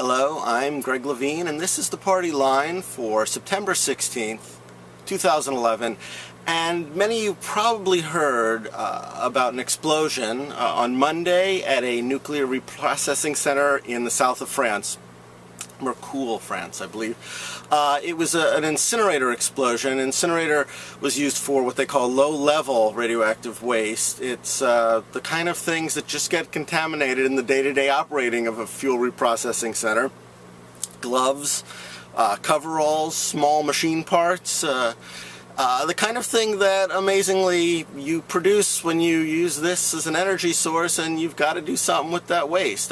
Hello, I'm Greg Levine, and this is the party line for September 16th, 2011. And many of you probably heard about an explosion on Monday at a nuclear reprocessing center in the south of France. Mercoul, France, I believe. It was an incinerator explosion. An incinerator was used for what they call low-level radioactive waste. It's the kind of things that just get contaminated in the day-to-day operating of a fuel reprocessing center. Gloves, coveralls, small machine parts, the kind of thing that amazingly you produce when you use this as an energy source, and you've got to do something with that waste.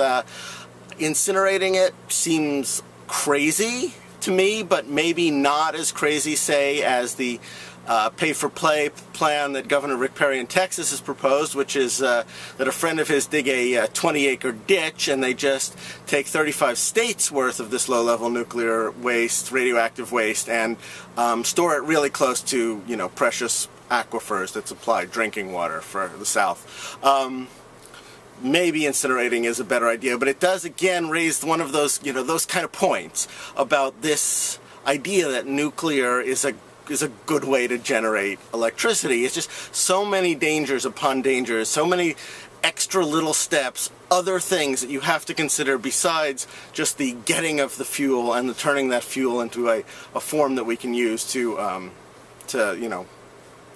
Incinerating it seems crazy to me, but maybe not as crazy, say, as the pay-for-play plan that Governor Rick Perry in Texas has proposed, which is that a friend of his dig a 20-acre ditch and they just take 35 states worth of this low-level nuclear waste, radioactive waste, and store it really close to, precious aquifers that supply drinking water for the South. Maybe incinerating is a better idea, but it does again raise one of those, those kind of points about this idea that nuclear is a good way to generate electricity. It's just so many dangers upon dangers, so many extra little steps, other things that you have to consider besides just the getting of the fuel and the turning that fuel into a form that we can use to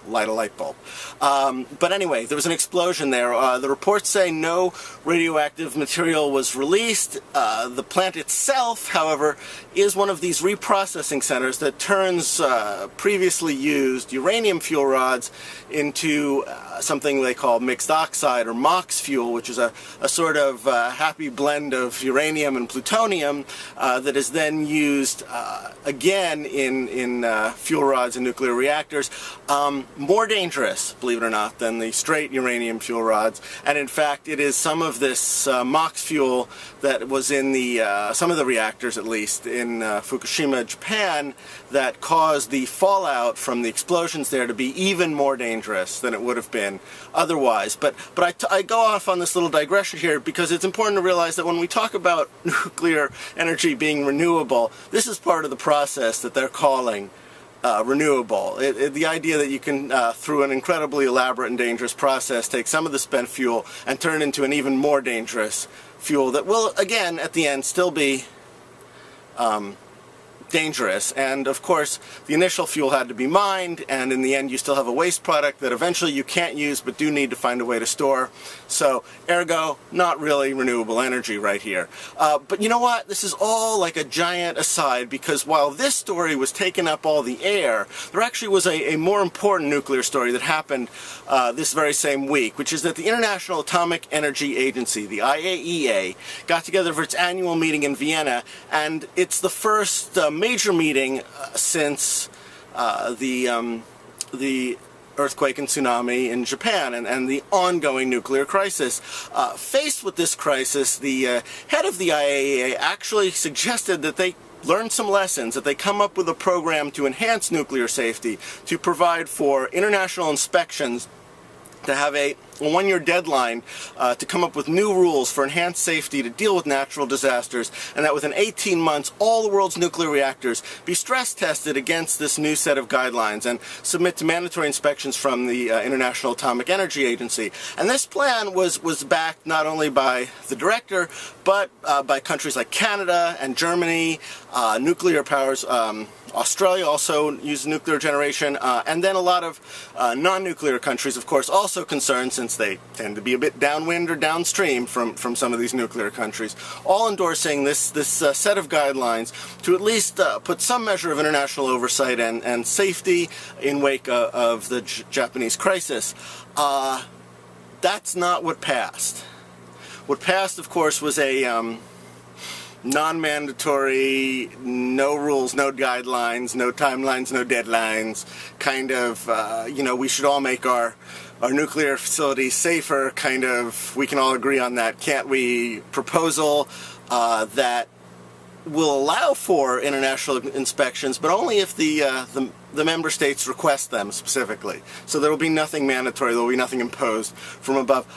light a light bulb. But anyway, there was an explosion there. The reports say no radioactive material was released. The plant itself, however, is one of these reprocessing centers that turns previously used uranium fuel rods into something they call mixed oxide or MOX fuel, which is a sort of happy blend of uranium and plutonium that is then used again in fuel rods and nuclear reactors. More dangerous, believe it or not, than the straight uranium fuel rods. And in fact, it is some of this MOX fuel that was in the some of the reactors, at least, in Fukushima, Japan, that caused the fallout from the explosions there to be even more dangerous than it would have been otherwise. But I go off on this little digression here because it's important to realize that when we talk about nuclear energy being renewable, this is part of the process that they're calling renewable. The idea that you can, through an incredibly elaborate and dangerous process, take some of the spent fuel and turn it into an even more dangerous fuel that will, again, at the end, still be dangerous. And of course, the initial fuel had to be mined, and in the end you still have a waste product that eventually you can't use but do need to find a way to store. So, ergo, not really renewable energy right here. But you know what? This is all like a giant aside, because while this story was taking up all the air, there actually was a more important nuclear story that happened this very same week, which is that the International Atomic Energy Agency, the IAEA, got together for its annual meeting in Vienna, and it's the first major meeting since the earthquake and tsunami in Japan and the ongoing nuclear crisis. Faced with this crisis, the head of the IAEA actually suggested that they learn some lessons, that they come up with a program to enhance nuclear safety, to provide for international inspections, to have a one-year deadline to come up with new rules for enhanced safety to deal with natural disasters, and that within 18 months all the world's nuclear reactors be stress tested against this new set of guidelines and submit to mandatory inspections from the International Atomic Energy Agency. And this plan was backed not only by the director, but by countries like Canada and Germany, nuclear powers. Australia also uses nuclear generation, and then a lot of non-nuclear countries, of course, also concerned, since they tend to be a bit downwind or downstream from some of these nuclear countries, all endorsing this set of guidelines to at least put some measure of international oversight and safety in wake of the Japanese crisis. That's not what passed. What passed, of course, was a non-mandatory, no rules, no guidelines, no timelines, no deadlines, kind of, we should all make our nuclear facilities safer, kind of, we can all agree on that, can't we, proposal that will allow for international inspections, but only if the member states request them specifically. So there will be nothing mandatory, there will be nothing imposed from above.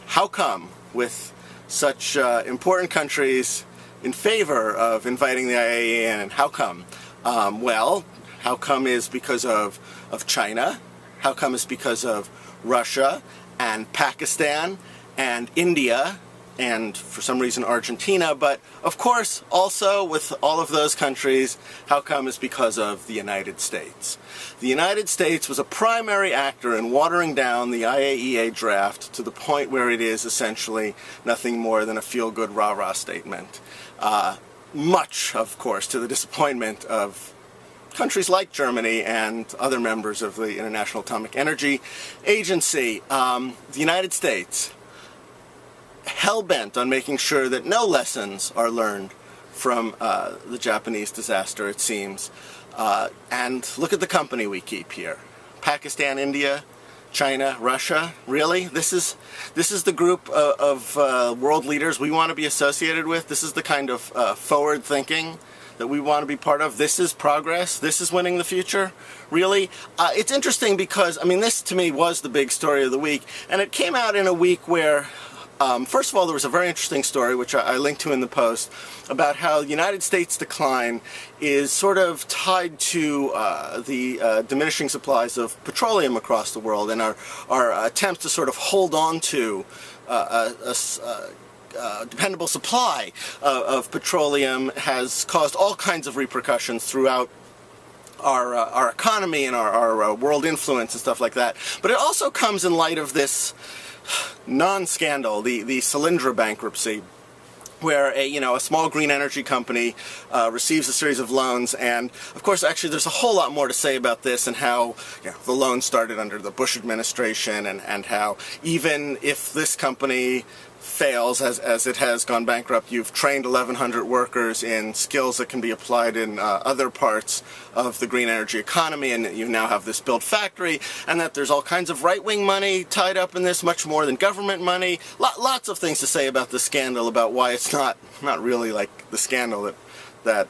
How come, with such important countries in favor of inviting the IAEA in. How come? Well, how come is because of China. How come is because of Russia and Pakistan and India and for some reason Argentina, but of course also with all of those countries, how come is because of the United States. The United States was a primary actor in watering down the IAEA draft to the point where it is essentially nothing more than a feel-good rah-rah statement. Much, of course, to the disappointment of countries like Germany and other members of the International Atomic Energy Agency. The United States, hell-bent on making sure that no lessons are learned from the Japanese disaster, it seems. And look at the company we keep here. Pakistan, India, China, Russia. Really? This is the group of world leaders we want to be associated with? This is the kind of forward thinking that we want to be part of? This is progress? This is winning the future? Really? It's interesting because, I mean, this to me was the big story of the week, and it came out in a week where first of all, there was a very interesting story, which I linked to in the post, about how the United States decline is sort of tied to the diminishing supplies of petroleum across the world, and our attempts to sort of hold on to dependable supply of petroleum has caused all kinds of repercussions throughout our economy and our world influence and stuff like that. But it also comes in light of this non-scandal, the Solyndra bankruptcy, where a small green energy company receives a series of loans, and of course actually there's a whole lot more to say about this and how the loan started under the Bush administration, and how even if this company fails, as it has gone bankrupt, you've trained 1,100 workers in skills that can be applied in other parts of the green energy economy, and you now have this built factory, and that there's all kinds of right-wing money tied up in this, much more than government money. Lots of things to say about the scandal, about why it's not really like the scandal that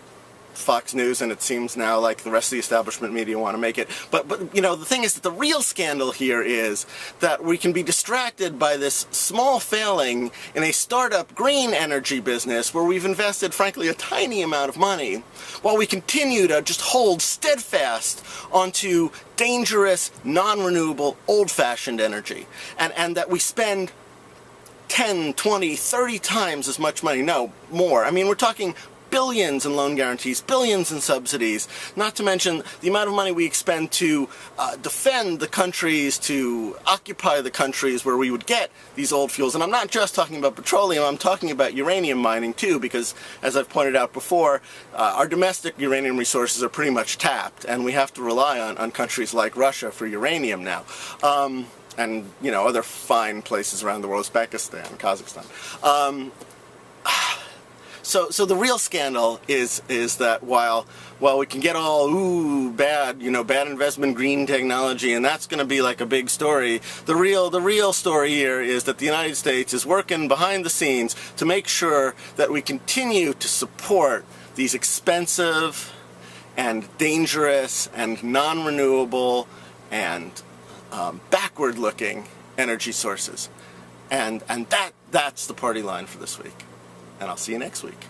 Fox News and it seems now like the rest of the establishment media want to make it. But the thing is that the real scandal here is that we can be distracted by this small failing in a startup green energy business where we've invested, frankly, a tiny amount of money, while we continue to just hold steadfast onto dangerous, non-renewable, old-fashioned energy. And that we spend 10, 20, 30 times as much money, no, more. I mean, we're talking billions in loan guarantees, billions in subsidies, not to mention the amount of money we expend to defend the countries, to occupy the countries where we would get these old fuels. And I'm not just talking about petroleum, I'm talking about uranium mining too, because as I've pointed out before, our domestic uranium resources are pretty much tapped, and we have to rely on countries like Russia for uranium now. And, other fine places around the world, Uzbekistan, Kazakhstan. So the real scandal is that while we can get all bad investment, green technology, and that's going to be like a big story, the real story here is that the United States is working behind the scenes to make sure that we continue to support these expensive and dangerous and non-renewable and backward-looking energy sources, and that's the party line for this week. And I'll see you next week.